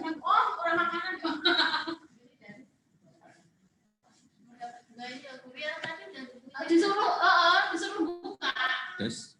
Oh, kurang makanan. Disuruh buka. Terus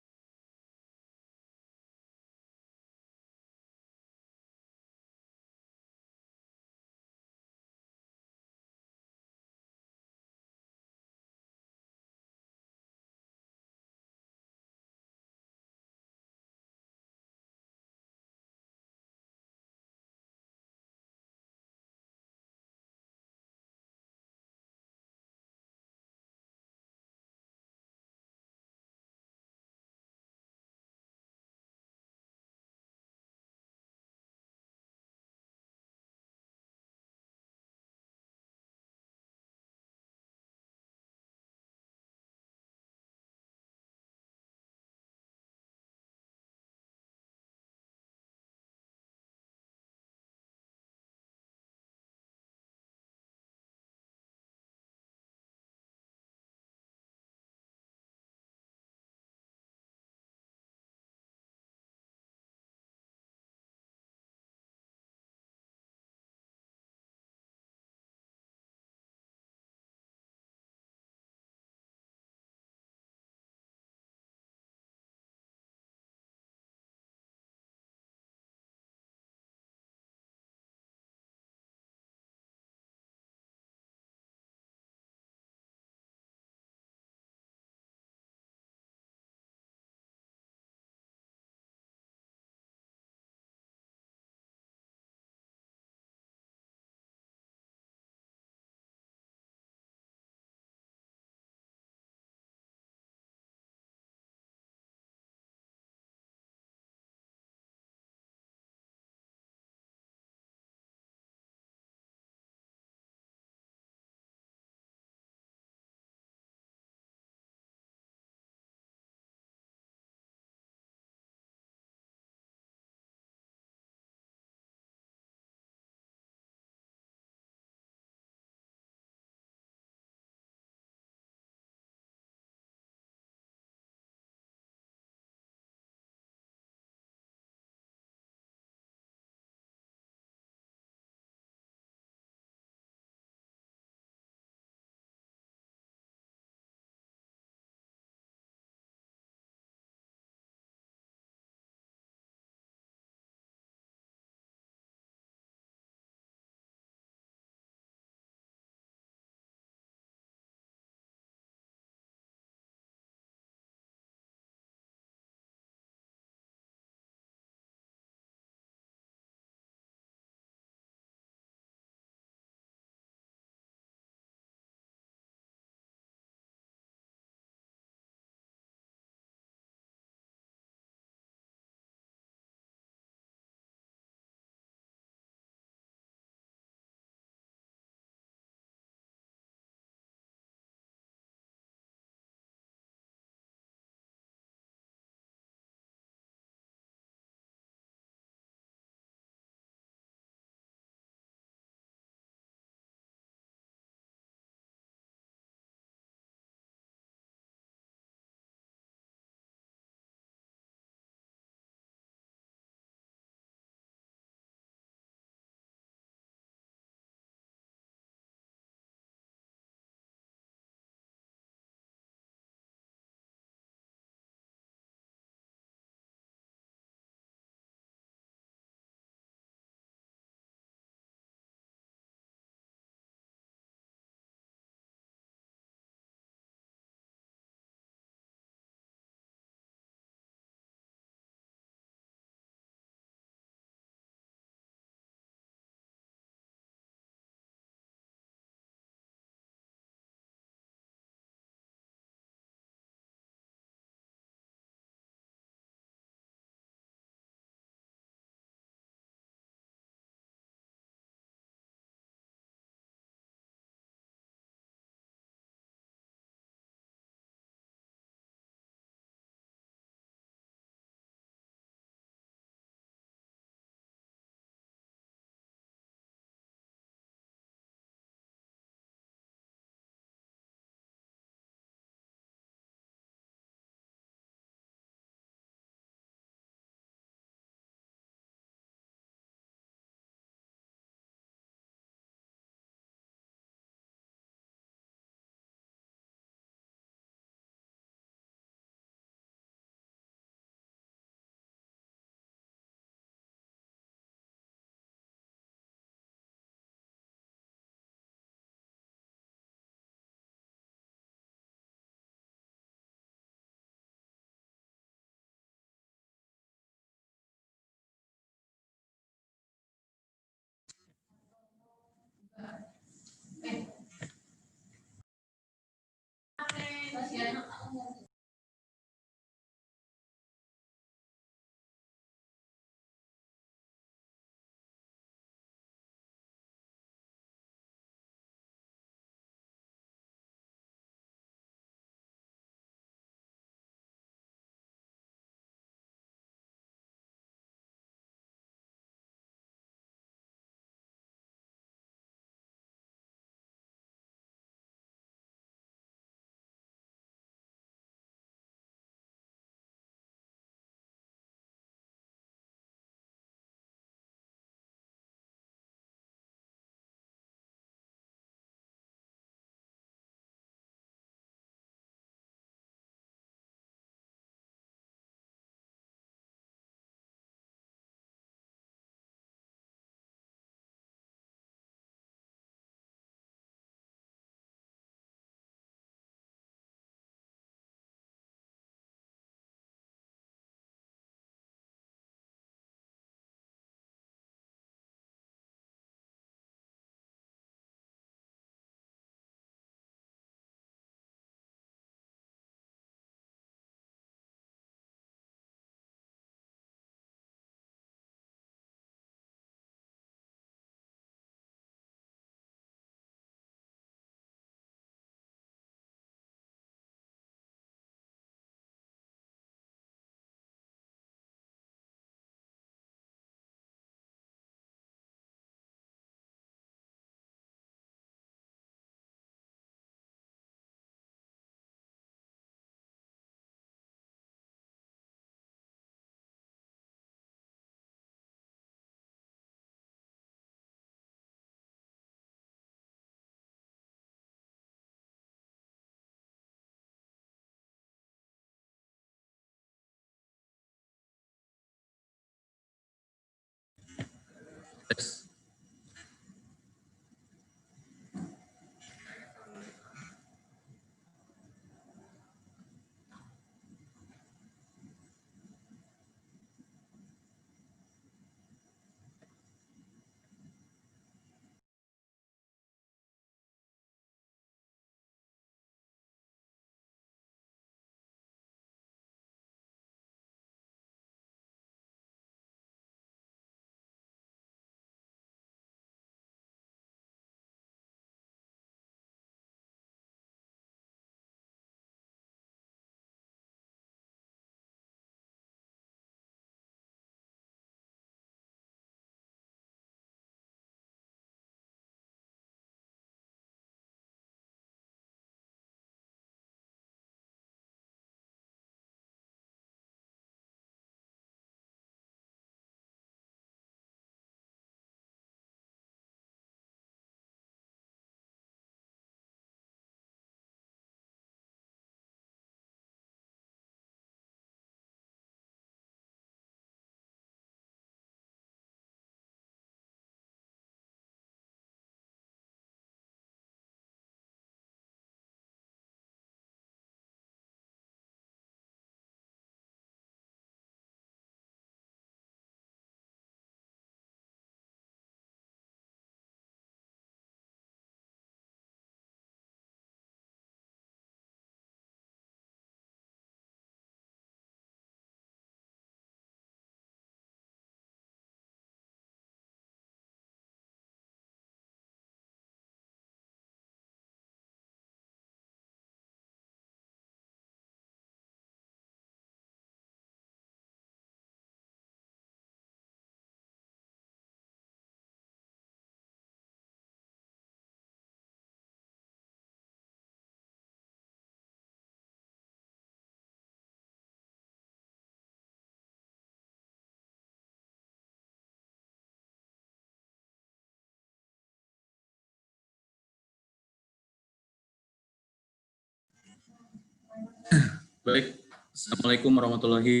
Baik, Assalamualaikum warahmatullahi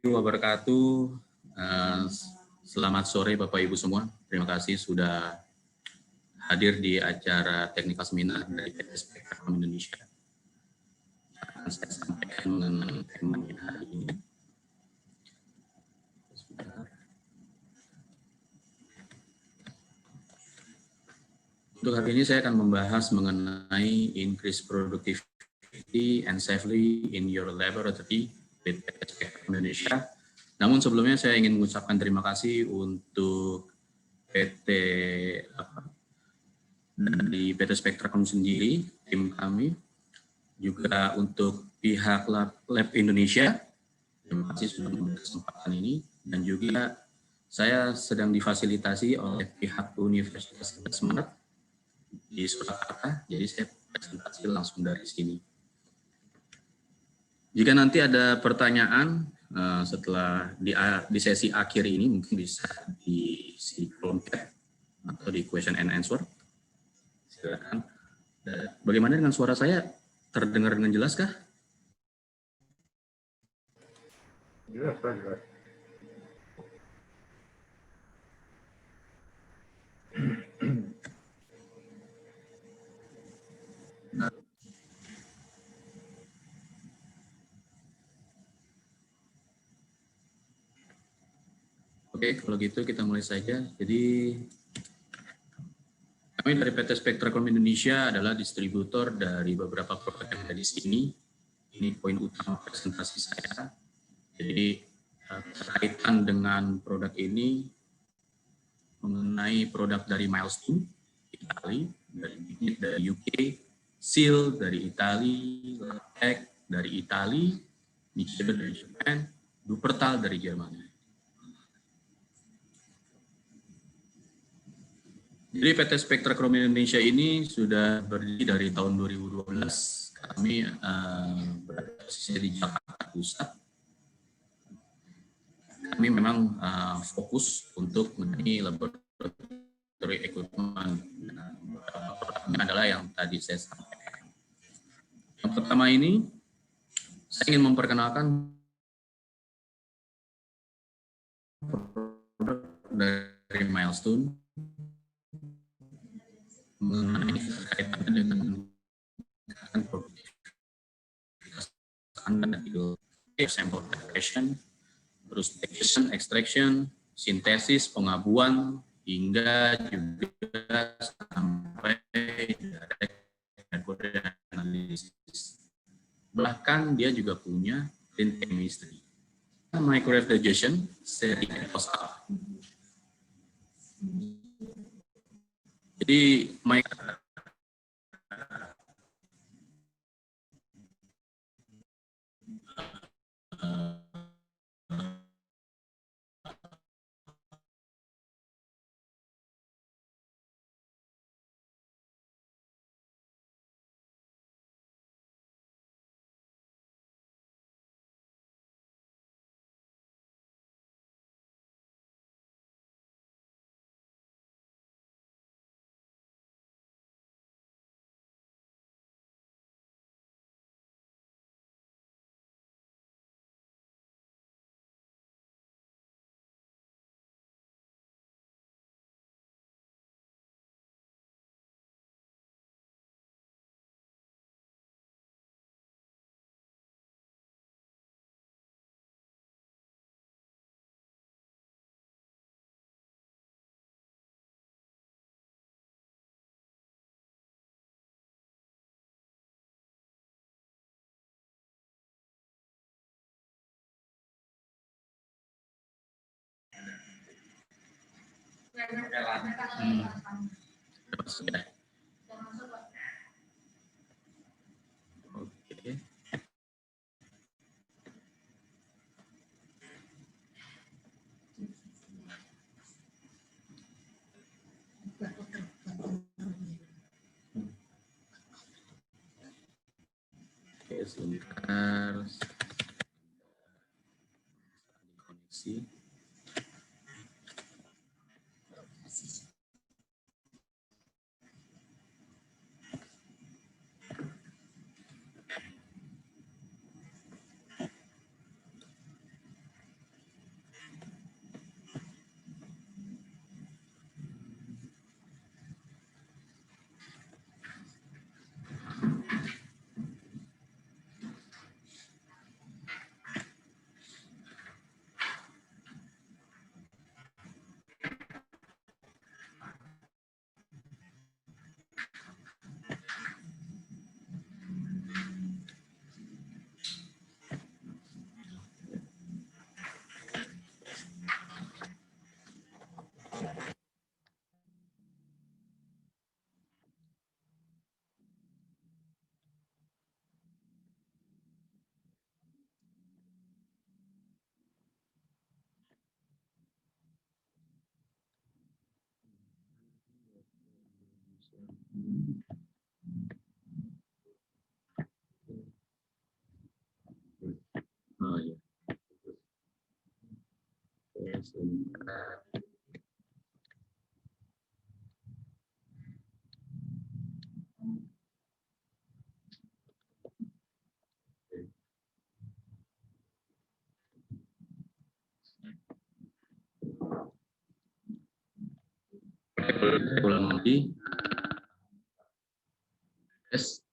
wabarakatuh. Selamat sore Bapak Ibu semua. Terima kasih sudah hadir di acara Technical Seminar dari PT Spektrum Indonesia. Akan saya sampaikan mengenai temanya hari ini. Untuk hari ini saya akan membahas mengenai increase productivity and safely in your laboratory with PT Spektrum Indonesia. Namun sebelumnya saya ingin mengucapkan terima kasih untuk dari PT Spektrum sendiri, tim kami, juga untuk pihak Lab Indonesia. Terima kasih sudah memberi kesempatan ini, dan juga saya sedang difasilitasi oleh pihak Universitas Smart di Surakarta, jadi saya presentasi langsung dari sini. Jika nanti ada pertanyaan setelah di sesi akhir ini, mungkin bisa di kolom chat atau di question and answer. Silakan. Bagaimana dengan suara saya? Terdengar dengan jelas kah? Jelas, Pak, jelas. Oke, kalau gitu kita mulai saja. Jadi kami dari PT Spektrum Indonesia adalah distributor dari beberapa produk yang ada di sini. Ini poin utama presentasi saya. Jadi berkaitan dengan produk ini mengenai produk dari Milestone, Italia, dari UK, Seal dari Italia, Latek dari Italia, Nichibel dari Jepang, Dupertal dari Jerman. Jadi PT Spektrum Indonesia ini sudah berdiri dari tahun 2012. Kami berada di Jakarta Pusat. Kami memang fokus untuk menjadi laboratory equipment. Produknya adalah yang tadi saya sampaikan. Yang pertama ini, saya ingin memperkenalkan produk dari Milestone mengenai kaitannya dengan produktivitas Anda itu sample preparation, terus detection, extraction, sintesis, pengabuan, hingga juga sampai direct analisis. Bahkan dia juga punya clean chemistry. Microrefrigeration seri EPOS-A. Jadi Oke. Oke, sebentar. Koneksi. Oh ya. Oke, sebentar. Ulang lagi. Yes.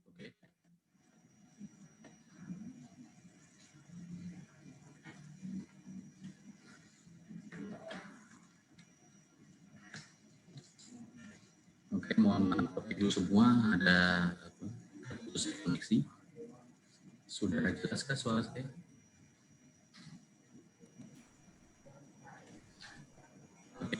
Oke. Oke, mohon maaf dulu semua ada putus koneksi. Sudah jelaskah suara saya? Oke.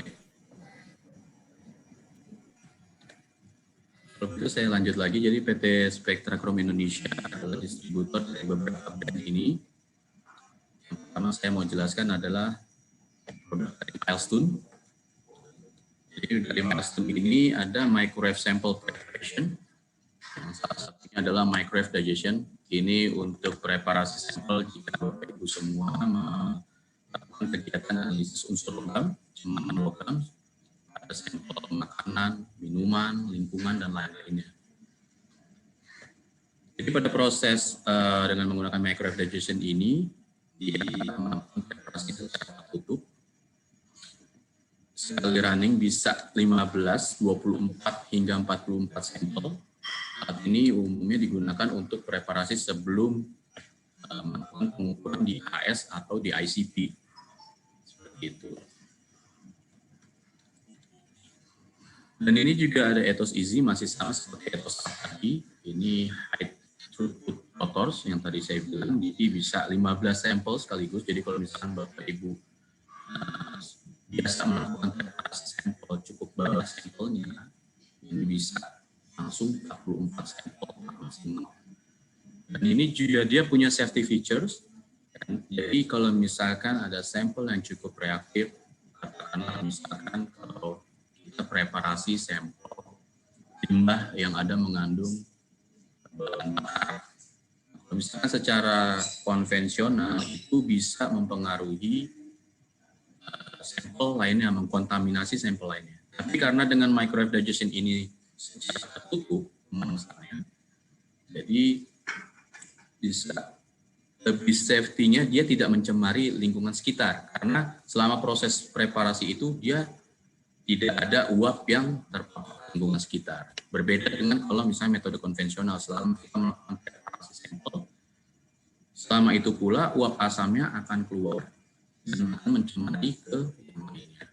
Kalau begitu saya lanjut lagi. Jadi PT Spectrachrome Indonesia adalah distributor dari beberapa brand ini. Yang pertama saya mau jelaskan adalah produk dari Milestone. Jadi dari Milestone ini ada microwave sample preparation. Yang salah satunya adalah microwave digestion. Ini untuk preparasi sampel jika Bapak Ibu semua melakukan kegiatan analisis unsur logam, cemaran logam, ada sampel makanan, minuman, lingkungan, dan lain-lainnya. Jadi pada proses dengan menggunakan microwave digestion ini, dia melakukan preparasi secara tertutup. Sekali running bisa 15, 24, hingga 44 sampel. Saat ini umumnya digunakan untuk preparasi sebelum melakukan pengukuran di HS atau di ICP. Seperti itu. Dan ini juga ada ethos easy, masih sama seperti ethos tadi. Ini high throughput motors yang tadi saya bilang, jadi bisa 15 sampel sekaligus. Jadi kalau misalkan Bapak Ibu biasa melakukan preparasi sampel, cukup bawa sampelnya, ini bisa langsung 44 sampel maksimal. Dan ini juga dia punya safety features. Jadi kalau misalkan ada sampel yang cukup reaktif, katakanlah misalkan kalau kita preparasi sampel limbah yang ada mengandung bahan bakar. Kalau misalkan secara konvensional itu bisa mempengaruhi sampel lainnya, mengkontaminasi sampel lainnya. Tapi karena dengan microwave digestion ini secara tertutup, jadi bisa lebih safety-nya, dia tidak mencemari lingkungan sekitar. Karena selama proses preparasi itu, dia tidak ada uap yang terpapar lingkungan sekitar. Berbeda dengan kalau misalnya metode konvensional, selama kita melakukan preparasi sampel, selama itu pula uap asamnya akan keluar dan akan mencemari ke yang lainnya.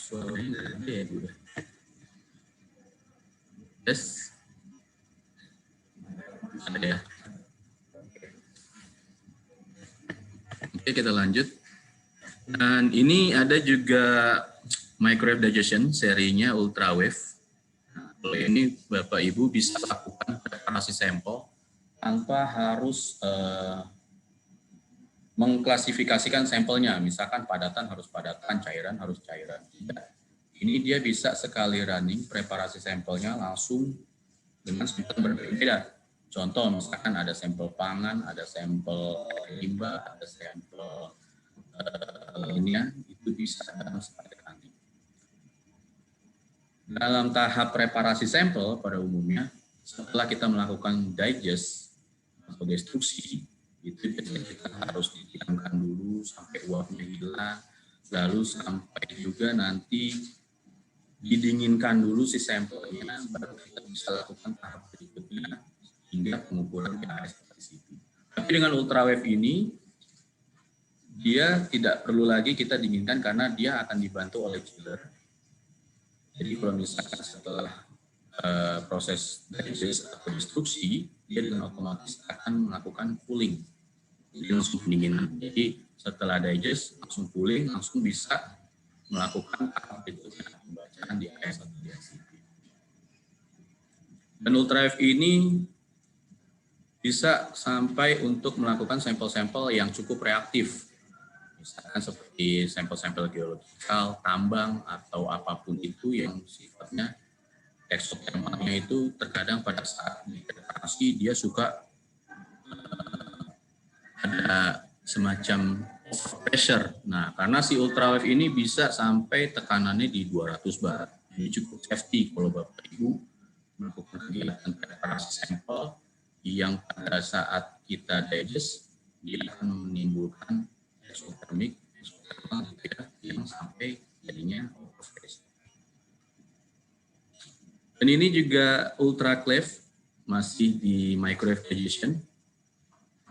Suaranya nggak ada ya, Bu? Yes. Ada ya. Oke, kita lanjut. Dan ini ada juga microwave digestion serinya ultrawave. Kalau ini Bapak Ibu bisa lakukan preparasi sampel tanpa harus mengklasifikasikan sampelnya. Misalkan padatan harus padatan, cairan harus cairan. Ini dia bisa sekali running preparasi sampelnya langsung dengan sampel berbeda. Contoh misalkan ada sampel pangan, ada sampel limbah, ada sampel lainnya, itu bisa sekali running. Dalam tahap preparasi sampel pada umumnya, setelah kita melakukan digest atau destruksi, itu kita harus didiamkan dulu sampai uapnya hilang, lalu sampai juga nanti didinginkan dulu si sampelnya, baru kita bisa lakukan tahap berikutnya hingga pengukuran ICP. Tapi dengan ultrawave ini, dia tidak perlu lagi kita dinginkan karena dia akan dibantu oleh chiller. Jadi kalau misalkan setelah proses digest atau destruksi, dia dengan otomatis akan melakukan cooling. Jadi langsung pendinginan. Jadi setelah digest langsung cooling, langsung bisa melakukan tahap berikutnya pembacaan di AS atau di ICP. Dan UltraF ini bisa sampai untuk melakukan sampel-sampel yang cukup reaktif. Misalkan seperti sampel-sampel geologikal, tambang, atau apapun itu yang sifatnya eksotermalnya itu terkadang pada saat degradasi dia suka ada semacam overpressure. Nah, karena si ultrawave ini bisa sampai tekanannya di 200 bar. Ini cukup safety kalau Bapak Ibu melakukan kegiatan preparasi sampel yang pada saat kita digest dia akan menimbulkan exothermal yang sampai jadinya overpressure. Dan ini juga ultraclave masih di microwave digestion.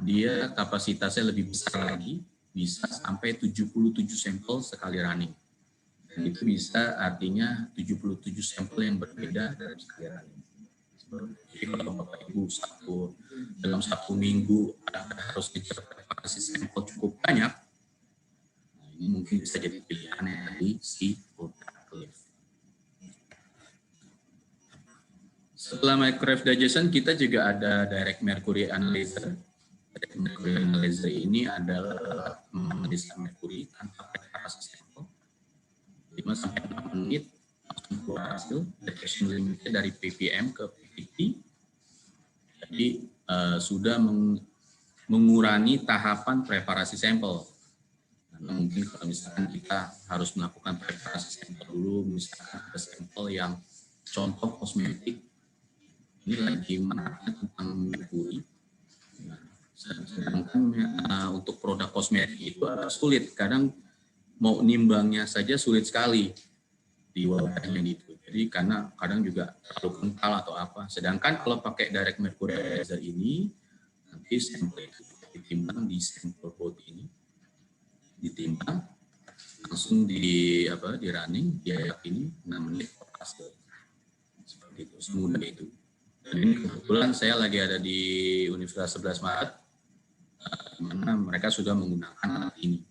Dia kapasitasnya lebih besar lagi, bisa sampai 77 sampel sekali running. Dan itu bisa artinya 77 sampel yang berbeda dalam sekali running. Jadi kalau Bapak Ibu dalam satu minggu harus preparasi sampel cukup banyak, nah ini mungkin bisa jadi pilihan dari si ultraclave. Setelah microwave digestion, kita juga ada direct mercury analyzer. Direct mercury analyzer ini adalah menganalisa merkuri tanpa preparasi sampel. 5-6 menit langsung keluar hasil. Detection limitnya dari ppm ke ppb. Jadi sudah mengurangi tahapan preparasi sampel. Nah, mungkin kalau misalkan kita harus melakukan preparasi sampel dulu, misalkan ada sampel yang contoh kosmetik, ini lagi menerangkan tentang merkuri. Nah, sedangkan untuk produk kosmetik itu sulit, kadang mau nimbangnya saja sulit sekali di wadahnya itu. Jadi karena kadang juga terlalu kental atau apa. Sedangkan kalau pakai direct mercury analyzer ini, nanti sampel itu ditimbang di sampel boat ini, ditimbang langsung di running, dia ini 6 menit hasil. Seperti itu, semudah itu. Dan ini kebetulan saya lagi ada di Universitas 11 Maret, di mana mereka sudah menggunakan alat ini.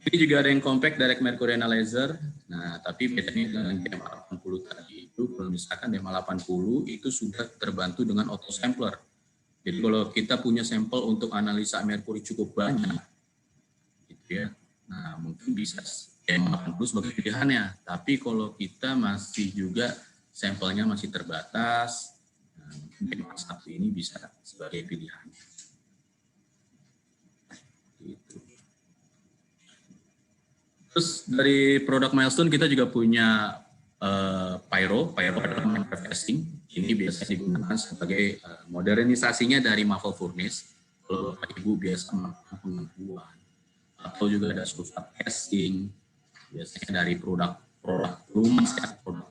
Ini juga ada yang compact direct mercury analyzer. Nah, tapi bedanya dengan DMA80 tadi itu, kalau misalkan DMA80 itu sudah terbantu dengan auto sampler. Jadi kalau kita punya sampel untuk analisa merkuri cukup banyak, gitu ya. Nah, mungkin bisa DMA80 sebagai pilihannya. Tapi kalau kita masih juga sampelnya masih terbatas, nah, DMA1 ini bisa sebagai pilihan. Gitu. Terus dari produk Milestone kita juga punya Pyro adalah microwave testing. Ini biasanya digunakan sebagai modernisasinya dari muffle furnace. Kalau Bapak Ibu biasa melakukan pengembuan, atau juga ada sulfat testing, biasanya dari produk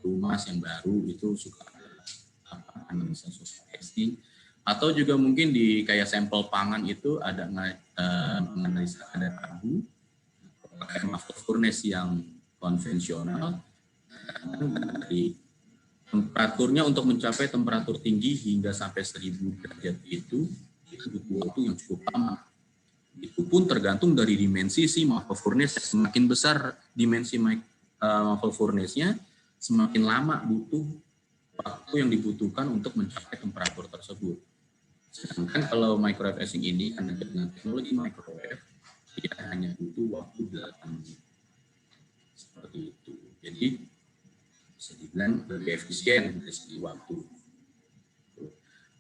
rumah yang baru itu suka analisa sulfat testing, atau juga mungkin di kayak sampel pangan itu ada menganalisa kadar abu pakai muffle furnace yang konvensional. Dari temperaturnya untuk mencapai temperatur tinggi hingga sampai 1000 derajat itu butuh waktu yang cukup lama. Itu pun tergantung dari dimensi si muffle furnace. Semakin besar dimensi muffle furnace-nya, semakin lama butuh waktu yang dibutuhkan untuk mencapai temperatur tersebut. Sedangkan kalau microwave etching ini karena dengan teknologi microwave, dia hanya butuh waktu 8 menit. Seperti itu. Jadi bisa dibilang lebih efisien dari segi waktu.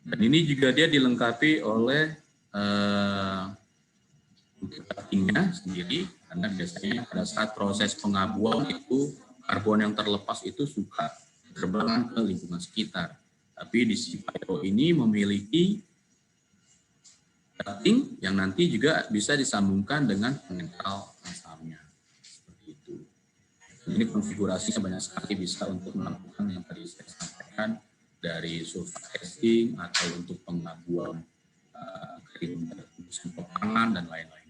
Dan ini juga dia dilengkapi oleh cuttingnya sendiri, karena biasanya pada saat proses pengabuan itu karbon yang terlepas itu suka terbang ke lingkungan sekitar. Tapi di si Pyro ini memiliki cutting yang nanti juga bisa disambungkan dengan pengental asamnya. Seperti itu. Ini konfigurasinya banyak sekali, bisa untuk melakukan yang tadi saya sampaikan dari sulfat testing atau untuk pengabuan sampel pangan dan lain-lain.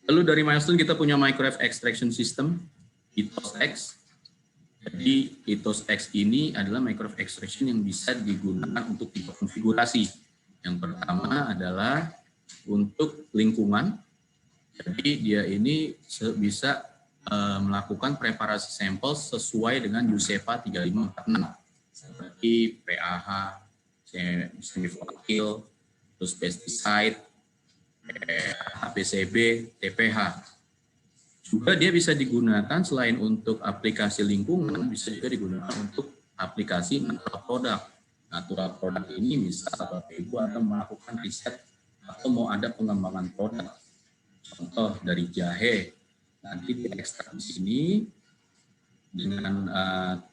Lalu dari Milestone kita punya microwave extraction system, ITOS-X. Jadi Jadi Ethos X ini adalah microwave extraction yang bisa digunakan untuk tipe konfigurasi. Yang pertama adalah untuk lingkungan. Jadi dia ini bisa melakukan preparasi sampel sesuai dengan USEPA 3546 seperti PAH, semivolatil, terus pesticide, HPCB, TPH. Juga dia bisa digunakan selain untuk aplikasi lingkungan, bisa juga digunakan untuk aplikasi natural product. Natural product ini misal Bapak Ibu akan melakukan riset atau mau ada pengembangan produk. Contoh dari jahe, nanti diekstrak di sini dengan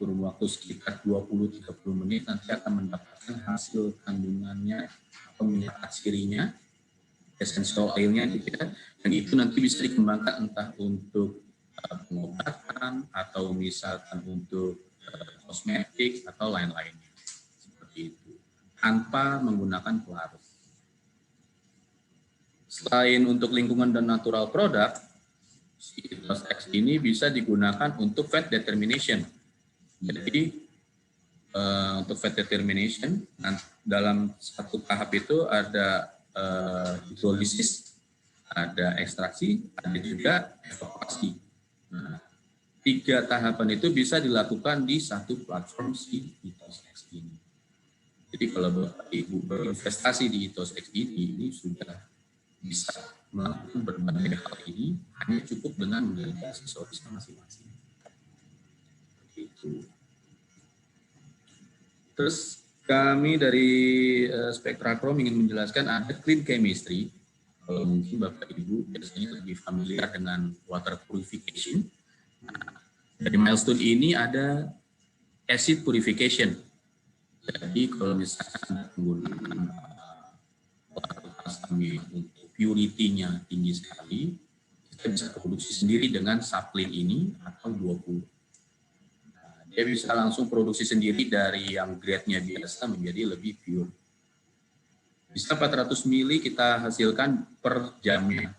kurun waktu sekitar 20-30 menit nanti akan mendapatkan hasil kandungannya atau minyak asirinya, essential oil-nya gitu ya. Dan itu nanti bisa dikembangkan entah untuk pengobatan atau misalkan untuk kosmetik atau lain-lainnya. Seperti itu. Tanpa menggunakan pelarut. Selain untuk lingkungan dan natural product, Ethos X ini bisa digunakan untuk fat determination. Jadi untuk fat determination, dalam satu tahap itu ada hidrolisis, ada ekstraksi, ada juga evakuasi. Nah, 3 tahapan itu bisa dilakukan di satu platform si Ethos X ini. Jadi kalau Bapak Ibu berinvestasi di Ethos X ini sudah bisa melakukan berbagai hal ini hanya cukup dengan memiliki aksesoris masing-masing. Itu. Terus kami dari Spectrachrome ingin menjelaskan ada clean chemistry. Kalau mungkin Bapak Ibu biasanya lebih familiar dengan water purification. Nah, dari milestone ini ada acid purification. Jadi kalau misalkan menggunakan larut asam untuk purity-nya tinggi sekali, kita bisa produksi sendiri dengan saplin ini atau 20. Nah, dia bisa langsung produksi sendiri dari yang grade-nya biasa menjadi lebih pure. Bisa 400 mili kita hasilkan per jamnya.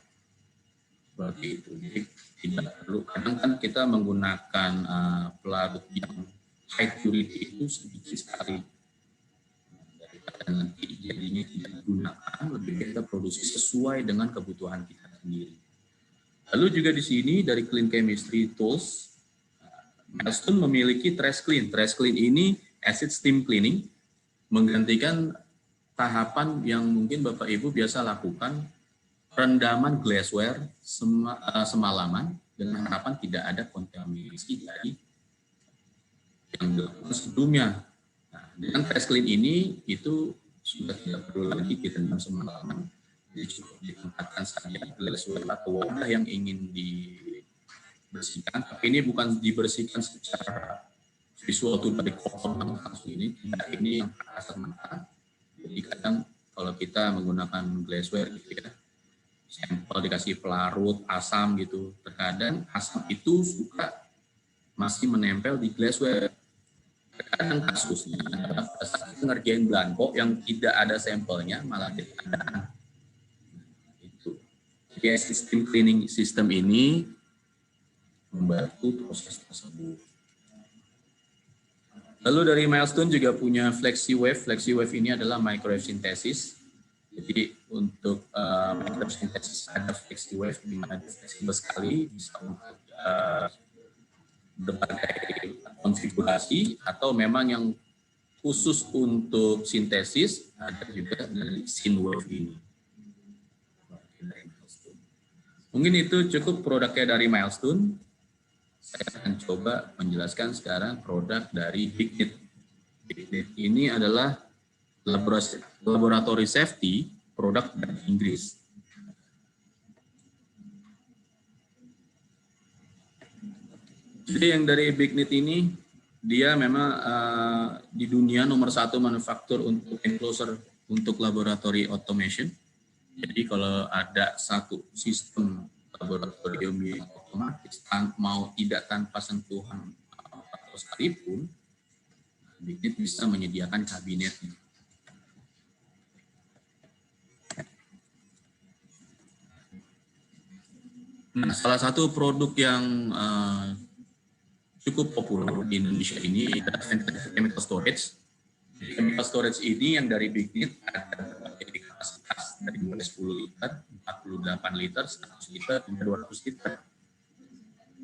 Seperti itu. Jadi tidak perlu, kadang kan kita menggunakan pelarut yang high purity itu sedikit sekali. Dan nanti jadinya tidak digunakan, lebih baik kita produksi sesuai dengan kebutuhan kita sendiri. Lalu juga di sini dari Clean Chemistry Tools, Milestone memiliki Trash Clean. Trash Clean ini acid steam cleaning, menggantikan tahapan yang mungkin Bapak Ibu biasa lakukan, rendaman glassware semalaman dengan harapan tidak ada kontaminasi dari yang dilakukan sebelumnya. Dengan Trash Clean ini itu sudah tidak perlu lagi direndam semalaman, jadi cukup ditempatkan saja glassware atau wadah yang ingin dibersihkan. Tapi ini bukan dibersihkan secara visual tuh dari kotor langsung ini, tidak, ini yang kasar mata. Jadi kadang kalau kita menggunakan glassware gitu ya, sampel dikasih pelarut asam gitu, terkadang asam itu suka masih menempel di glassware. Kadang kasusnya adalah pada saat ngerjain blanko yang tidak ada sampelnya malah ada. Itu. Jadi sistem cleaning system ini membantu proses tersebut. Lalu dari Milestone juga punya FlexiWave. FlexiWave ini adalah microwave synthesis. Jadi untuk microwave synthesis ada FlexiWave di mana fleksibel sekali, bisa untuk berbagai konfigurasi, atau memang yang khusus untuk sintesis ada juga dari Synwave ini. Mungkin itu cukup produknya dari Milestone. Saya akan coba menjelaskan sekarang produk dari BigNet. BigNet ini adalah laboratory safety produk dari Inggris. Jadi yang dari BigNet ini, dia memang di dunia nomor 1 manufaktur untuk enclosure untuk laboratory automation. Jadi kalau ada satu sistem laboratorium yang otomatis, mau tidak tanpa sentuhan atau sekalipun, BigNet bisa menyediakan kabinetnya. Nah, salah satu produk yang cukup populer di Indonesia ini adalah chemical storage. Chemical storage ini yang dari BigNet ada kapasitas dari mulai 10 liter, 48 liter, 100 liter, hingga 200 liter.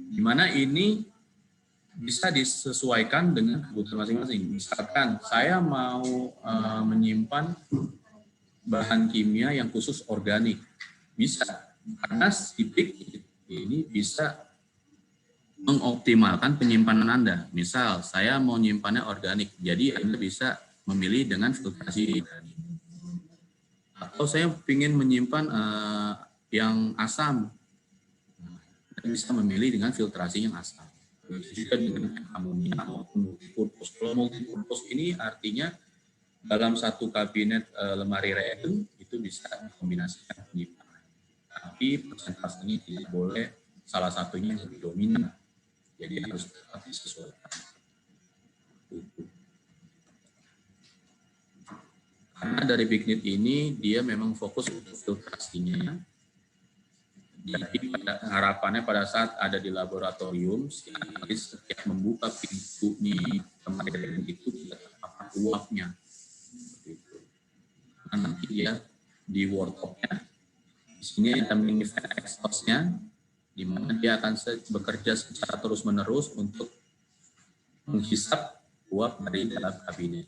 Di mana ini bisa disesuaikan dengan kebutuhan masing-masing. Misalkan saya mau menyimpan bahan kimia yang khusus organik, bisa, karena si BigNet ini bisa mengoptimalkan penyimpanan Anda. Misal, saya mau nyimpannya organik, jadi Anda bisa memilih dengan filtrasi organik. Atau saya ingin menyimpan yang asam, Anda bisa memilih dengan filtrasi yang asam. Juga dengan amonia maupun multipurpose. Kalau multipurpose ini artinya dalam satu kabinet lemari reagen itu bisa dikombinasikan penyimpanan. Tapi persentasenya tidak boleh salah satunya yang lebih dominan. Jadi harus tetap disesuaikan. Karena dari BigNet ini dia memang fokus untuk filtrasinya. Jadi harapannya pada saat ada di laboratorium, setiap membuka pintu di kemarin itu tidak terpapar uapnya. Nah, nanti dia di worktopnya, di sini ada mini fan exhaust-nya, di mana dia akan bekerja secara terus-menerus untuk menghisap uap dari dalam kabinet.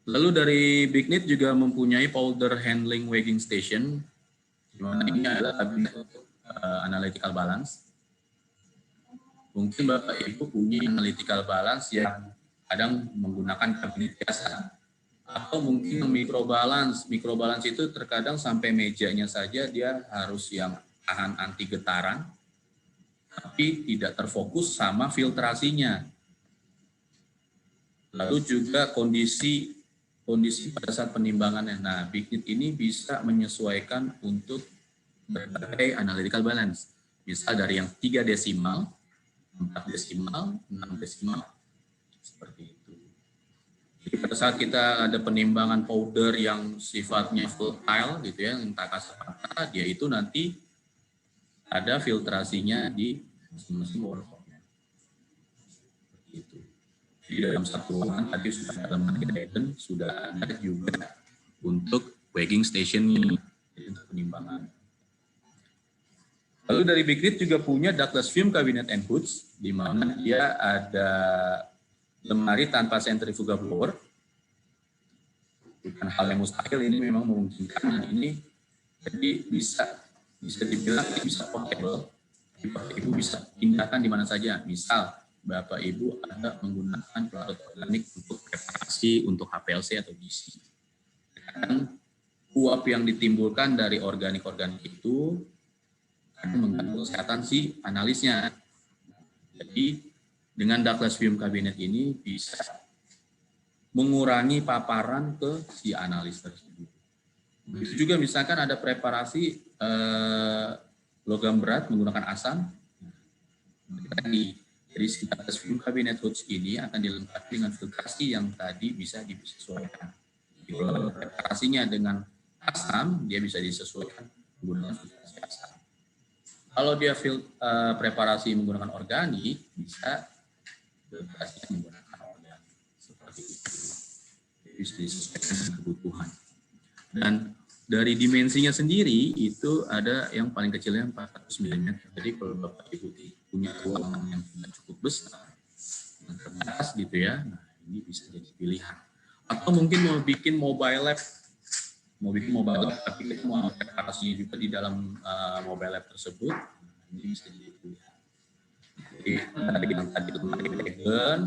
Lalu dari BigNet juga mempunyai powder handling weighing station, di mana ini adalah kabinet untuk analytical balance. Mungkin Bapak Ibu punya analytical balance yang kadang menggunakan kabinet biasa, atau mungkin microbalance. Microbalance itu terkadang sampai mejanya saja dia harus yang tahan anti getaran, tapi tidak terfokus sama filtrasinya. Lalu juga kondisi pada saat penimbangannya. Nah, BigNet ini bisa menyesuaikan untuk berbagai analytical balance. Misal dari yang 3 desimal, 4 desimal, 6 desimal, seperti itu. Jadi pada saat kita ada penimbangan powder yang sifatnya volatile gitu ya, entah kasar patah, dia itu nanti ada filtrasinya di masing-masing worktopnya. Gitu. Di dalam satu ruangan tadi sudah ada lemari reagen, sudah ada juga untuk weighing station ini untuk penimbangan. Lalu dari BigNet juga punya ductless fume cabinet and hoods, di mana dia ada lemari tanpa centrifugal blower. Bukan hal yang mustahil, ini memang memungkinkan. Ini jadi bisa dibilang bisa portable. Bapak Ibu bisa pindahkan di mana saja. Misal Bapak Ibu ada menggunakan pelarut organik untuk preparasi untuk HPLC atau GC. Dan uap yang ditimbulkan dari organik-organik itu akan mengganggu kesehatan si analisnya. Jadi dengan ductless fume cabinet ini bisa mengurangi paparan ke si analis tersebut. Begitu juga misalkan ada preparasi logam berat menggunakan asam. Jadi si ductless fume cabinet hoods ini akan dilengkapi dengan filtrasi yang tadi bisa disesuaikan. Kalau preparasinya dengan asam, dia bisa disesuaikan menggunakan filtrasi asam. Kalau dia preparasi menggunakan organik, bisa filtrasinya menggunakan organik. Seperti itu. Bisa disesuaikan dengan kebutuhan. Dan dari dimensinya sendiri itu ada yang paling kecilnya 400 mm. Jadi kalau Bapak Ibu punya ruangan yang tidak cukup besar, yang terbatas gitu ya, nah ini bisa jadi pilihan. Atau mungkin mau bikin mobile lab, tapi kita mau preparasinya juga di dalam mobile lab tersebut, nah, ini bisa jadi pilihan. Jadi dari yang tadi lemari reagen,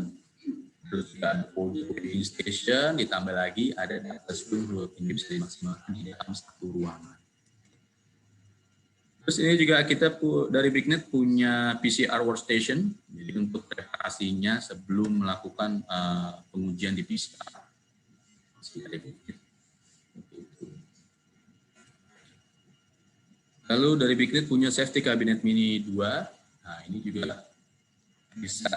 terus juga ada weighing station, ditambah lagi ada ductless fume hood, ini bisa dimaksimalkan di dalam satu ruangan. Terus ini juga kita dari BigNet punya PCR workstation, jadi untuk preparasinya sebelum melakukan pengujian di PCR. Lalu dari BigNet punya safety cabinet mini 2, nah ini juga bisa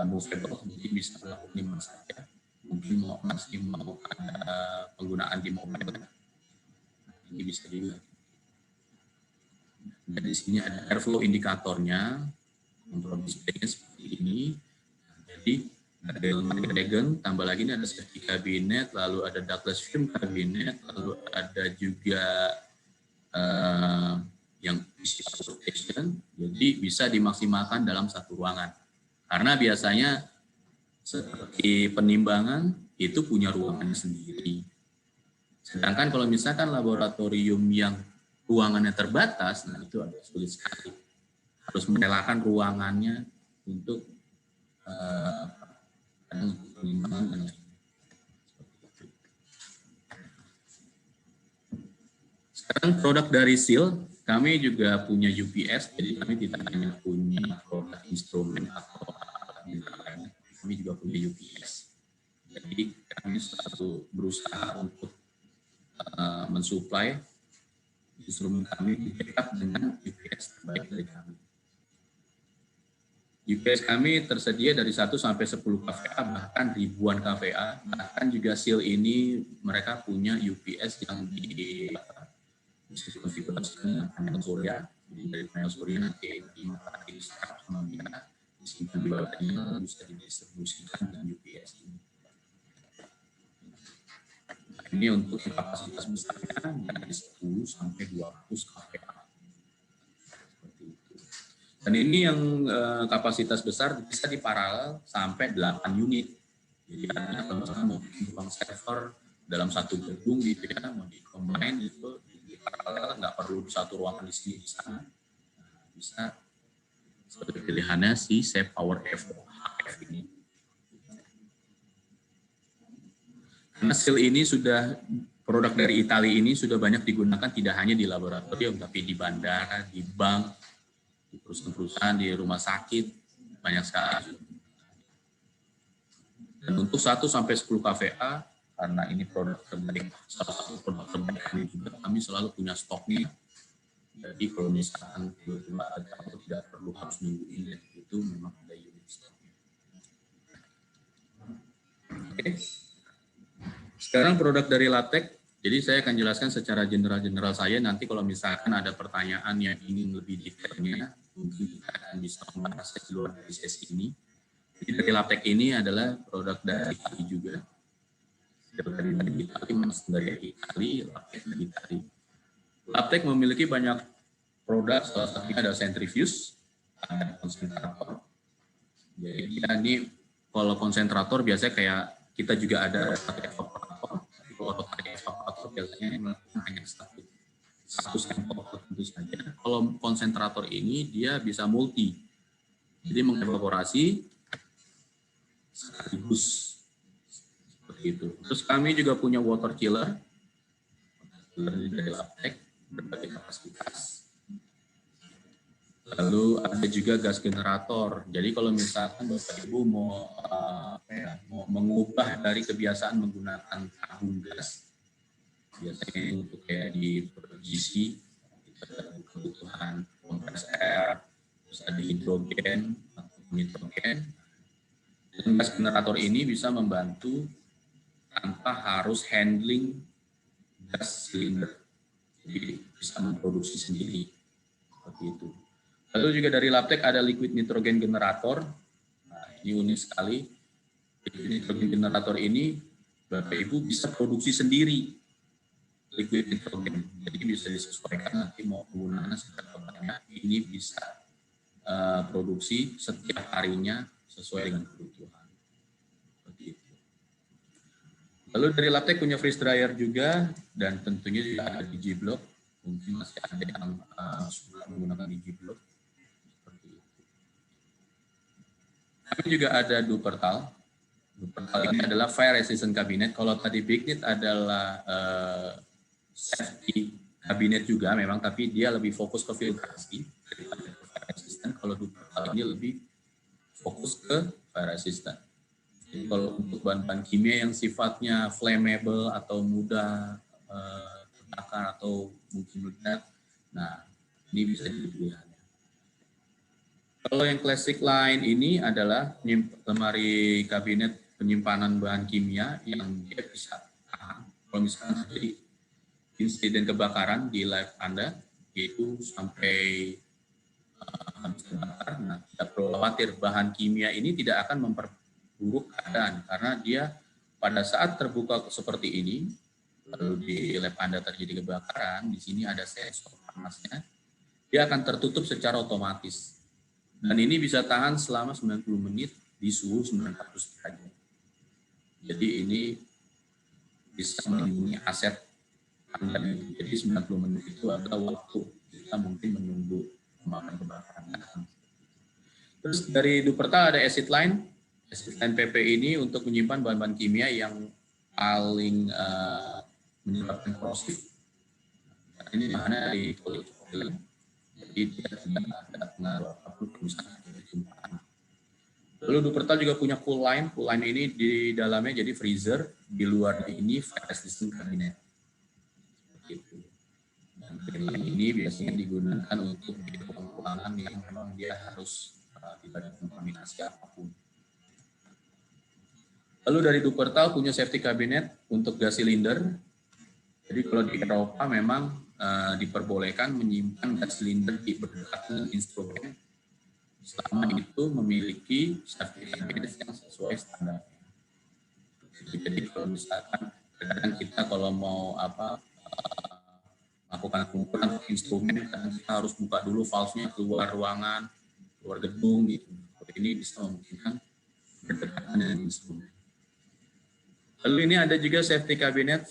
movable, jadi bisa melakukan di mana saja. Mungkin masih mau ada penggunaan di mobile, ini bisa juga. Dan di sini ada airflow indikatornya, kontrol display-nya seperti ini. Jadi ada dragon, tambah lagi ini ada safety cabinet, lalu ada ductless fume cabinet, lalu ada juga yang isi station, jadi bisa dimaksimalkan dalam satu ruangan. Karena biasanya seperti penimbangan itu punya ruangannya sendiri. Sedangkan kalau misalkan laboratorium yang ruangannya terbatas, nah itu agak sulit sekali. Harus merelakan ruangannya untuk penimbangan dan lain-lain. Sekarang produk dari SEAL, kami juga punya UPS, jadi kami tidak hanya punya produk instrumen atau alat, kami juga punya UPS. Jadi kami selalu berusaha untuk mensuplai instrumen kami di backup dengan UPS terbaik dari kami. UPS kami tersedia dari 1 sampai 10 kVA, bahkan ribuan kVA. Bahkan juga SEAL ini mereka punya UPS yang bisa dikonfigurasikan panel surya. Jadi dari panel surya nanti matahari diserap sama dia, disimpan di bawahnya, bisa didistribusikan dengan UPS ini. Ini untuk kapasitas besarnya dari 10 sampai 200 kVA. Seperti itu. Dan ini yang kapasitas besar bisa diparalel sampai 8 unit. Jadi kalau misalnya mau bikin ruang server dalam satu gedung gitu ya, mau di-combine itu paralel, nggak perlu satu ruangan di sini di sana. Bisa seperti pilihannya si Safe Power HF ini. Karena SEAL ini sudah produk dari Italia ini sudah banyak digunakan tidak hanya di laboratorium tapi di bandara, di bank, di perusahaan-perusahaan, di rumah sakit, banyak sekali. Dan untuk 1 sampai 10 kVA, karena ini produk terbaik, salah satu produk terbaik kami juga, kami selalu punya stoknya. Jadi kalau misalkan tiba-tiba ada atau tidak perlu harus nungguin, itu memang ada unit stoknya. Oke. Sekarang produk dari LabTech. Jadi saya akan jelaskan secara general saya. Nanti kalau misalkan ada pertanyaan yang ingin lebih detailnya, mungkin kita akan bisa membahas di luar dari sesi ini. Jadi dari LabTech ini adalah produk dari Italia juga. Dari Italia, mas dari Italia, LabTech dari Italia. LabTech memiliki banyak produk, salah satunya ada centrifuge, ada konsentrator. Jadi ini kalau konsentrator biasanya kayak kita juga ada evaporator. Kalau pakai evaporator biasanya melakukan hanya satu sampel tertentu saja. Kalau konsentrator ini dia bisa multi, jadi mengevaporasi sekaligus seperti itu. Terus kami juga punya water chiller dari LabTech berbagai kapasitas. Lalu ada juga gas generator. Jadi kalau misalkan Bapak Ibu mau mengubah dari kebiasaan menggunakan tabung gas, biasanya untuk kayak di GC, kita ada kebutuhan kompres air, terus ada hidrogen atau nitrogen. Dan gas generator ini bisa membantu tanpa harus handling gas silinder. Jadi bisa memproduksi sendiri seperti itu. Lalu juga dari LabTech ada liquid nitrogen generator. Nah, ini unik sekali. Liquid nitrogen generator ini Bapak Ibu bisa produksi sendiri liquid nitrogen. Jadi bisa disesuaikan nanti mau penggunaannya seperti apa. Ini bisa produksi setiap harinya sesuai dengan kebutuhan. Seperti itu. Lalu dari LabTech punya freeze dryer juga dan tentunya juga ada DigiBlock. Mungkin masih ada yang sudah menggunakan DigiBlock. Kami juga ada Dupertal. Dupertal ini adalah fire resistant cabinet. Kalau tadi BigNet adalah safety cabinet juga memang, tapi dia lebih fokus ke filtrasi daripada fire resistant. Kalau Dupertal ini lebih fokus ke fire resistant. Jadi kalau untuk bahan-bahan kimia yang sifatnya flammable atau mudah terbakar atau mungkin meledak, nah ini bisa jadi pilihan. Kalau yang classic line ini adalah lemari kabinet penyimpanan bahan kimia yang dia bisa tahan. Kalau misalnya terjadi insiden kebakaran di lab Anda, itu sampai habis terbakar. Nah, tidak perlu khawatir, bahan kimia ini tidak akan memperburuk keadaan karena dia pada saat terbuka seperti ini, lalu di lab Anda terjadi kebakaran, di sini ada sensor panasnya, dia akan tertutup secara otomatis. Dan ini bisa tahan selama 90 menit di suhu 900 derajat. Jadi ini bisa melindungi aset Anda. Jadi 90 menit itu adalah waktu kita mungkin menunggu kebakaran. Terus dari Dupertal ada acid line PP ini untuk menyimpan bahan-bahan kimia yang paling menyebabkan korosif. Ini bahannya dari polipropilin, jadi tidak ada pengaruh apapun misalnya dari tumpahan. Lalu Dupertal juga punya cool line ini di dalamnya jadi freezer, di luar ini fire resistant cabinet. Dan ini biasanya digunakan untuk di ruangan yang memang dia harus tidak ada kontaminasi apapun. Lalu dari Dupertal punya safety cabinet untuk gas silinder. Jadi kalau di Eropa memang diperbolehkan menyimpan gas silinder di berdekatan instrumen selama itu memiliki safety cabinet yang sesuai standar. Jadi kalau misalkan kadang kita kalau mau melakukan pengumpulan instrumen, kadang kita harus buka dulu valve-nya keluar ruangan, keluar gedung gitu. Ini bisa memungkinkan berdekatan dengan instrumen. Lalu ini ada juga safety cabinet,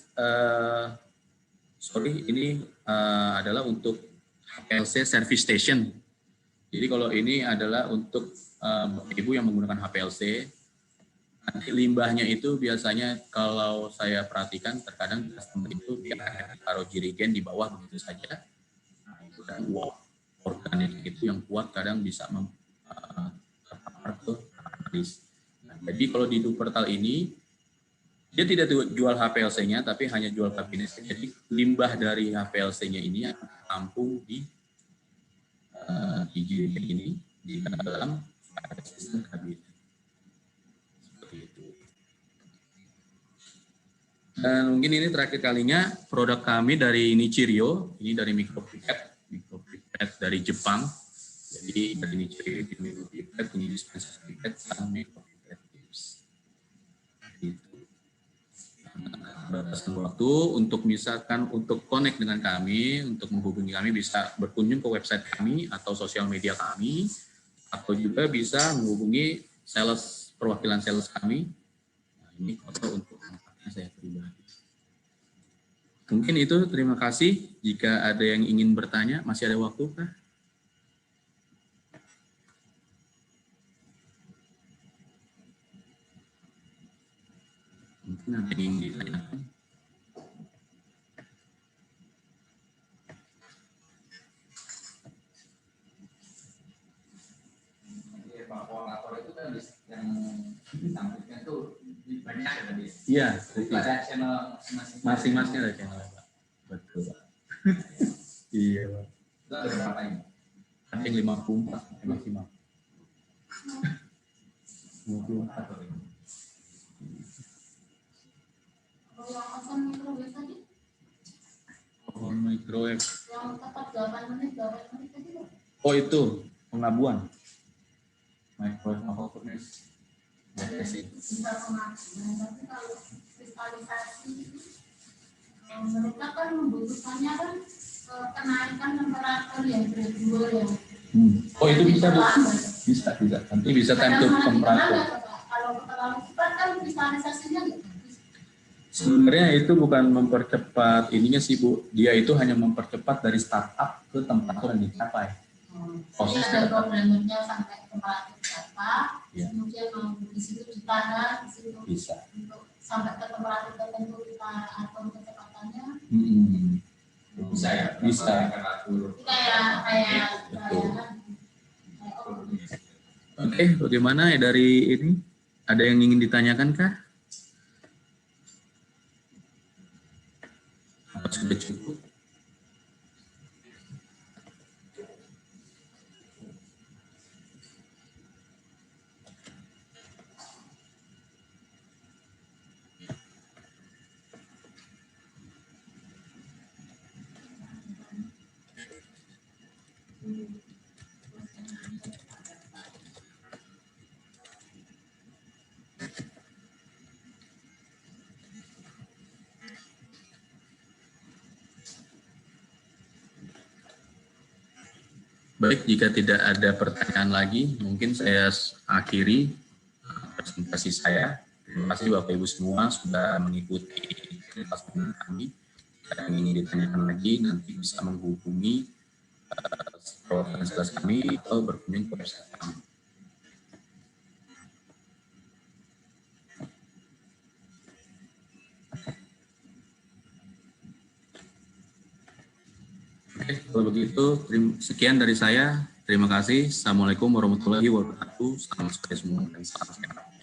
ini adalah untuk HPLC service station. Jadi kalau ini adalah untuk ibu yang menggunakan HPLC, nanti limbahnya itu biasanya kalau saya perhatikan terkadang customer itu dia taruh jerigen di bawah begitu saja. Nah, itu kan organik itu yang kuat kadang bisa terpapar ke habis. Nah, jadi kalau di Dupertal ini dia tidak jual HPLC-nya, tapi hanya jual kabinetnya. Jadi limbah dari HPLC-nya ini akan tampung di jerigen ini di dalam sistem kabinet. Seperti itu. Dan mungkin ini terakhir kalinya produk kami dari Nichirio, ini dari micropipet dari Jepang. Jadi dari Nichirio di micropipet, ini dispenser pipet dan micropipet tips. Gitu. Batasan waktu untuk misalkan untuk connect dengan kami, untuk menghubungi kami bisa berkunjung ke website kami atau sosial media kami, atau juga bisa menghubungi sales perwakilan sales kami. Nah, ini foto untuk kontaknya saya pribadi. Mungkin itu, terima kasih. Jika ada yang ingin bertanya, masih ada waktu kah? Mungkin ada yang ingin ditanyakan. Evaporator itu kan yang sampingnya tuh banyak ya tadi. Iya, ada channel masing-masing ada channel, Pak. Betul, Pak. Iya, Pak. Itu ada berapa ini? Ada yang 54 maksimal. 54. Yang kosong microwave tadi, Oh, microwave. yang tepat 8 menit tadi. Oh, itu pengabuan. Microwave apa furnace? Ada bisa pengabuan, tapi kalau kristalisasi mereka kan membutuhkannya kan kenaikan temperatur yang gradual ya. Oh, itu bisa, Bu. Bisa. Nanti bisa time to temperatur. Kalau terlalu cepat kan kristalisasinya nggak bagus. Sebenarnya itu bukan mempercepat ininya sih, Bu. Dia itu hanya mempercepat dari startup ke temperatur yang dicapai. Jadi ada programmernya sampai temperatur berapa, Ya. kemudian mau di situ ditahan, di situ Bisa. untuk sampai ke temperatur tertentu kita atur kecepatannya. Bisa ya? Bisa. Itu kayak Oke, bagaimana ya dari ini? Ada yang ingin ditanyakan kah? Apa sudah cukup? Baik, jika tidak ada pertanyaan lagi, mungkin saya akhiri presentasi saya. Terima kasih Bapak Ibu semua sudah mengikuti presentasi kami. Jika ingin ditanyakan lagi, nanti bisa menghubungi profesor kami atau berkunjung ke website kami. Oke, kalau begitu, sekian dari saya. Terima kasih. Assalamualaikum warahmatullahi wabarakatuh. Selamat sore semua dan salam sehat.